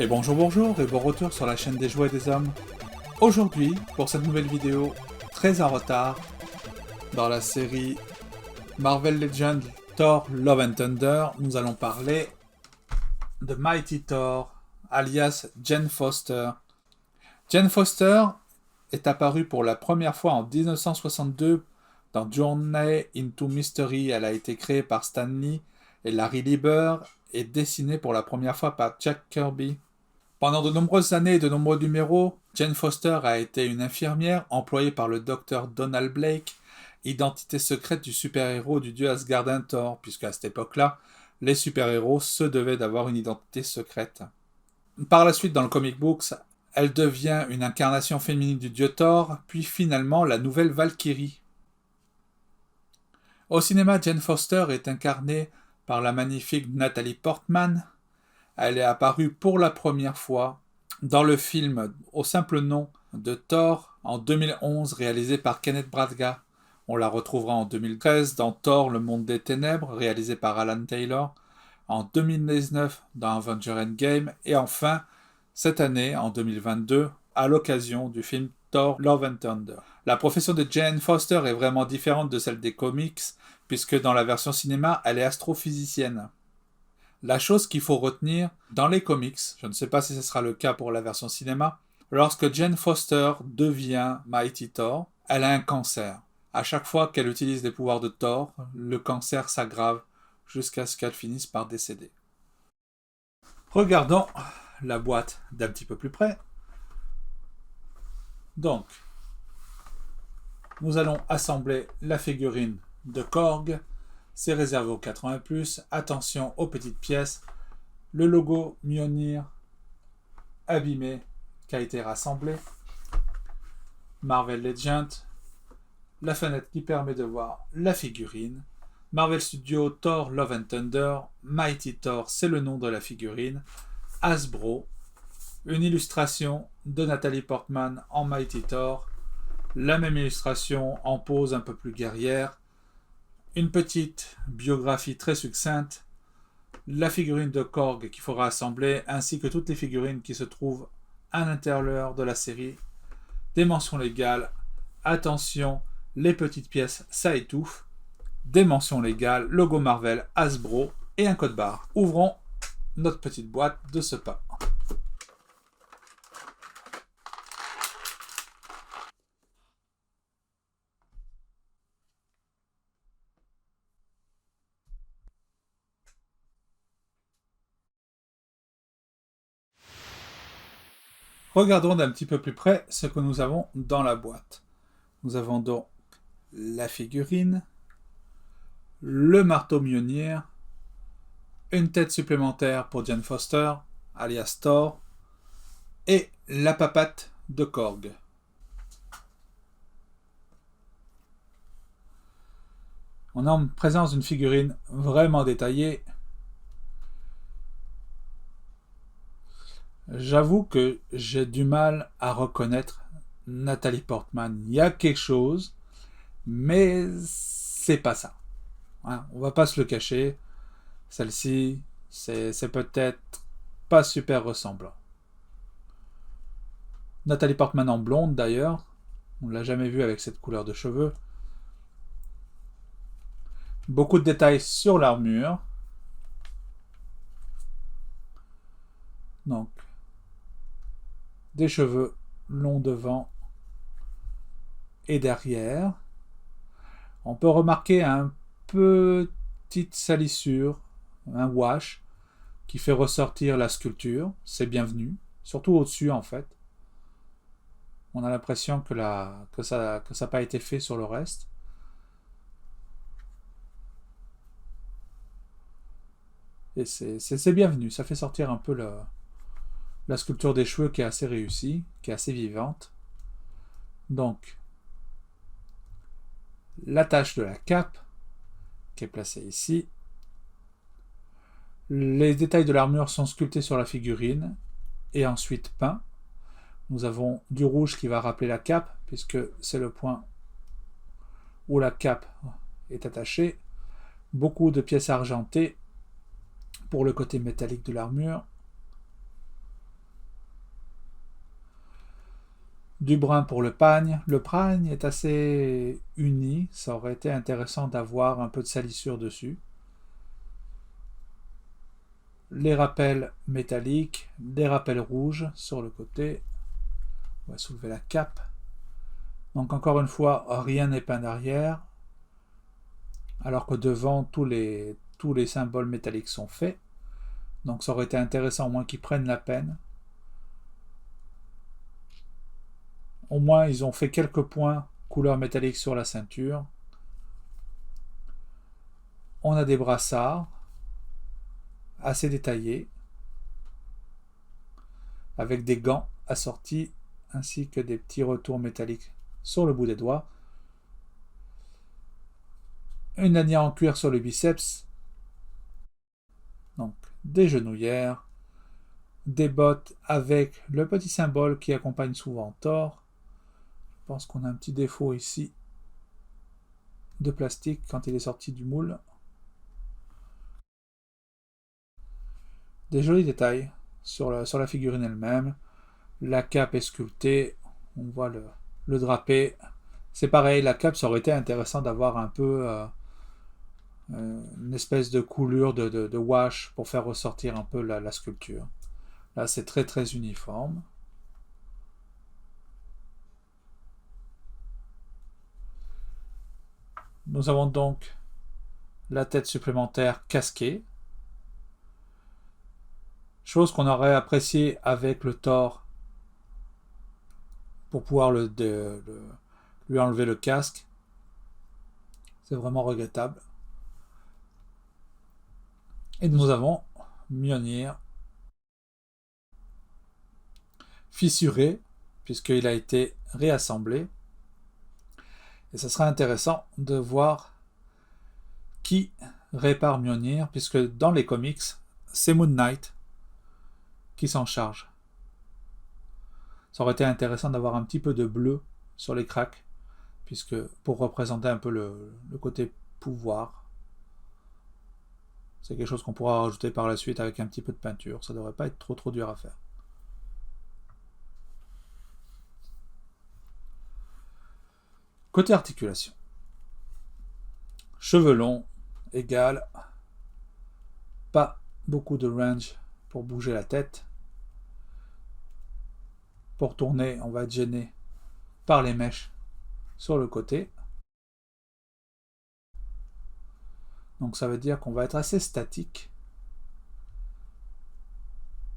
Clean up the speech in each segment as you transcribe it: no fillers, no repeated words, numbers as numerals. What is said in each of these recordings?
Et bonjour et bon retour sur la chaîne des jouets et des hommes. Aujourd'hui, pour cette nouvelle vidéo, très en retard, dans la série Marvel Legends Thor Love and Thunder, nous allons parler de Mighty Thor, alias Jane Foster. Jane Foster est apparue pour la première fois en 1962 dans Journey into Mystery. Elle a été créée par Stan Lee et Larry Lieber et dessinée pour la première fois par Jack Kirby. Pendant de nombreuses années et de nombreux numéros, Jane Foster a été une infirmière employée par le docteur Donald Blake, identité secrète du super-héros du dieu asgardien Thor, puisque à cette époque-là, les super-héros se devaient d'avoir une identité secrète. Par la suite, dans le comic books, elle devient une incarnation féminine du dieu Thor, puis finalement la nouvelle Valkyrie. Au cinéma, Jane Foster est incarnée par la magnifique Natalie Portman. Elle est apparue pour la première fois dans le film au simple nom de Thor en 2011, réalisé par Kenneth Branagh. On la retrouvera en 2013 dans Thor, le monde des ténèbres, réalisé par Alan Taylor, en 2019 dans Avengers Endgame, et enfin, cette année, en 2022, à l'occasion du film Thor Love and Thunder. La profession de Jane Foster est vraiment différente de celle des comics, puisque dans la version cinéma, elle est astrophysicienne. La chose qu'il faut retenir dans les comics, je ne sais pas si ce sera le cas pour la version cinéma, lorsque Jane Foster devient Mighty Thor, elle a un cancer. À chaque fois qu'elle utilise les pouvoirs de Thor, le cancer s'aggrave jusqu'à ce qu'elle finisse par décéder. Regardons la boîte d'un petit peu plus près. Donc, nous allons assembler la figurine de Korg. C'est réservé aux 80+, attention aux petites pièces, le logo Mjolnir abîmé qui a été rassemblé, Marvel Legends, la fenêtre qui permet de voir la figurine, Marvel Studios Thor Love and Thunder, Mighty Thor c'est le nom de la figurine, Hasbro, une illustration de Natalie Portman en Mighty Thor, la même illustration en pose un peu plus guerrière, une petite biographie très succincte, la figurine de Korg qu'il faudra assembler, ainsi que toutes les figurines qui se trouvent à l'intérieur de la série. Des mentions légales, attention, les petites pièces, ça étouffe. Des mentions légales, logo Marvel, Hasbro et un code barre. Ouvrons notre petite boîte de ce pas. Regardons d'un petit peu plus près ce que nous avons dans la boîte. Nous avons donc la figurine, le marteau Mjolnir, une tête supplémentaire pour Jane Foster, alias Thor, et la papate de Korg. On est en présence d'une figurine vraiment détaillée. J'avoue que j'ai du mal à reconnaître Natalie Portman. Il y a quelque chose, mais c'est pas ça. Hein, on va pas se le cacher. Celle-ci, c'est peut-être pas super ressemblant. Natalie Portman en blonde d'ailleurs. On l'a jamais vue avec cette couleur de cheveux. Beaucoup de détails sur l'armure. Donc, des cheveux longs devant et derrière. On peut remarquer un petite salissure, un wash, qui fait ressortir la sculpture. C'est bienvenu, surtout au-dessus en fait. On a l'impression que ça n'a pas été fait sur le reste. Et c'est bienvenu, ça fait sortir un peu la sculpture des cheveux qui est assez réussie, qui est assez vivante. Donc, l'attache de la cape, qui est placée ici. Les détails de l'armure sont sculptés sur la figurine et ensuite peints. Nous avons du rouge qui va rappeler la cape, puisque c'est le point où la cape est attachée. Beaucoup de pièces argentées pour le côté métallique de l'armure. Du brun pour le pagne. Le pagne est assez uni, ça aurait été intéressant d'avoir un peu de salissure dessus. Les rappels métalliques, des rappels rouges sur le côté. On va soulever la cape. Donc encore une fois, rien n'est peint derrière, alors que devant, tous les symboles métalliques sont faits. Donc ça aurait été intéressant au moins qu'ils prennent la peine. Au moins, ils ont fait quelques points couleur métallique sur la ceinture. On a des brassards assez détaillés, avec des gants assortis, ainsi que des petits retours métalliques sur le bout des doigts. Une lanière en cuir sur le biceps. Donc, des genouillères, des bottes avec le petit symbole qui accompagne souvent Thor. Je pense qu'on a un petit défaut ici de plastique quand il est sorti du moule. Des jolis détails sur la figurine elle-même. La cape est sculptée, on voit le drapé. C'est pareil, la cape, ça aurait été intéressant d'avoir un peu une espèce de coulure de wash pour faire ressortir un peu la sculpture. Là, c'est très très uniforme. Nous avons donc la tête supplémentaire casquée. Chose qu'on aurait apprécié avec le Thor pour pouvoir lui enlever le casque. C'est vraiment regrettable. Et nous avons Mjolnir fissuré, puisqu'il a été réassemblé. Et ce sera intéressant de voir qui répare Mjolnir, puisque dans les comics, c'est Moon Knight qui s'en charge. Ça aurait été intéressant d'avoir un petit peu de bleu sur les cracks, puisque pour représenter un peu le côté pouvoir. C'est quelque chose qu'on pourra rajouter par la suite avec un petit peu de peinture. Ça ne devrait pas être trop dur à faire. Côté articulation. Cheveux longs, égal. Pas beaucoup de range pour bouger la tête. Pour tourner, on va être gêné par les mèches sur le côté. Donc ça veut dire qu'on va être assez statique.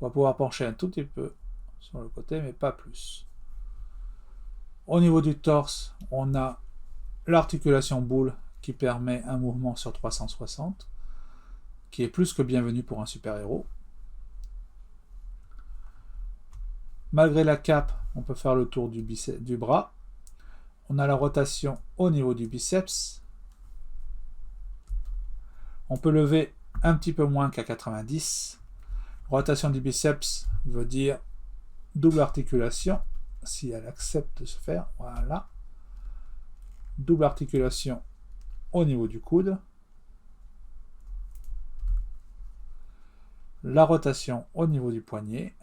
On va pouvoir pencher un tout petit peu sur le côté, mais pas plus. Au niveau du torse, on a l'articulation boule qui permet un mouvement sur 360, qui est plus que bienvenu pour un super-héros. Malgré la cape, on peut faire le tour du bras. On a la rotation au niveau du biceps. On peut lever un petit peu moins qu'à 90. Rotation du biceps veut dire double articulation, si elle accepte de se faire. Voilà. Double articulation au niveau du coude. La rotation au niveau du poignet.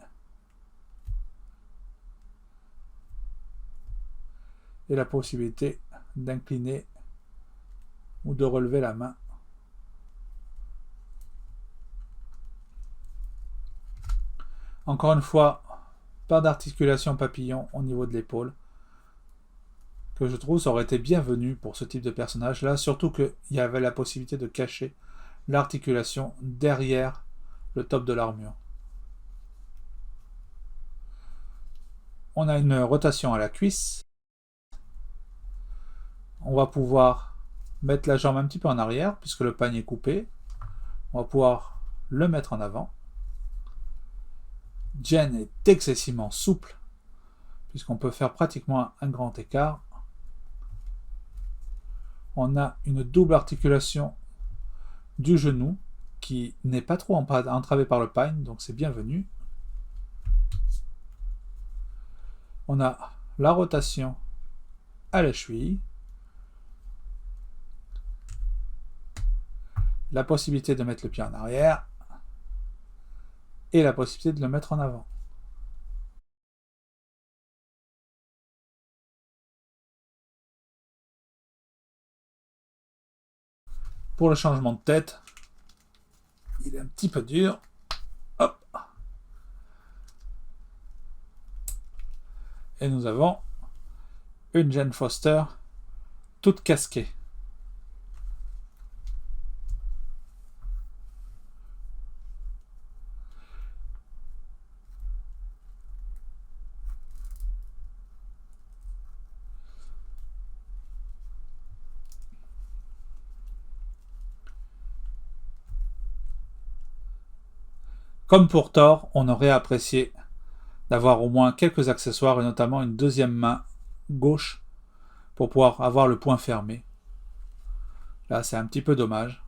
Et la possibilité d'incliner ou de relever la main. Encore une fois, pas d'articulation papillon au niveau de l'épaule, que je trouve ça aurait été bienvenu pour ce type de personnage là, surtout qu'il y avait la possibilité de cacher l'articulation derrière le top de l'armure. On a une rotation à la cuisse. On va pouvoir mettre la jambe un petit peu en arrière puisque le pagne est coupé. On va pouvoir le mettre en avant. Jen est excessivement souple puisqu'on peut faire pratiquement un grand écart. On a une double articulation du genou qui n'est pas trop entravée par le pagne, donc c'est bienvenu. On a la rotation à la cheville. La possibilité de mettre le pied en arrière et la possibilité de le mettre en avant. Pour le changement de tête, il est un petit peu dur. Hop. Et nous avons une Jane Foster toute casquée. Comme pour Thor, on aurait apprécié d'avoir au moins quelques accessoires et notamment une deuxième main gauche pour pouvoir avoir le poing fermé. Là, c'est un petit peu dommage.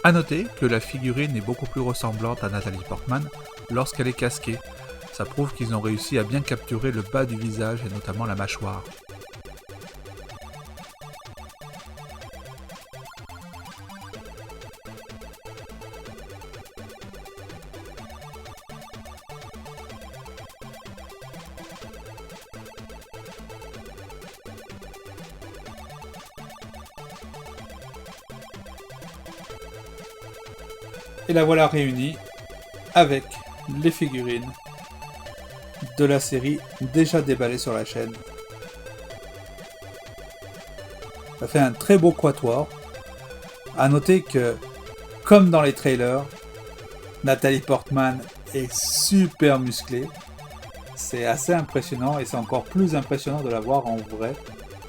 A noter que la figurine est beaucoup plus ressemblante à Nathalie Portman lorsqu'elle est casquée. Ça prouve qu'ils ont réussi à bien capturer le bas du visage et notamment la mâchoire. Et la voilà réunie avec les figurines de la série déjà déballées sur la chaîne. Ça fait un très beau quatuor. A noter que, comme dans les trailers, Nathalie Portman est super musclée. C'est assez impressionnant et c'est encore plus impressionnant de la voir en vrai.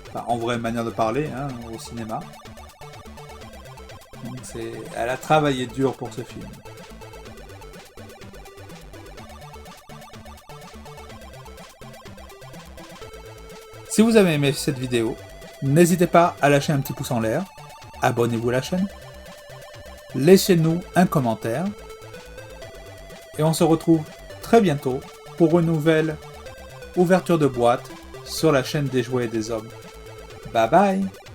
Enfin, en vraie manière de parler, hein, au cinéma. Donc elle a travaillé dur pour ce film. Si vous avez aimé cette vidéo, n'hésitez pas à lâcher un petit pouce en l'air, abonnez-vous à la chaîne, laissez-nous un commentaire, et on se retrouve très bientôt pour une nouvelle ouverture de boîte sur la chaîne des jouets et des hommes. Bye bye!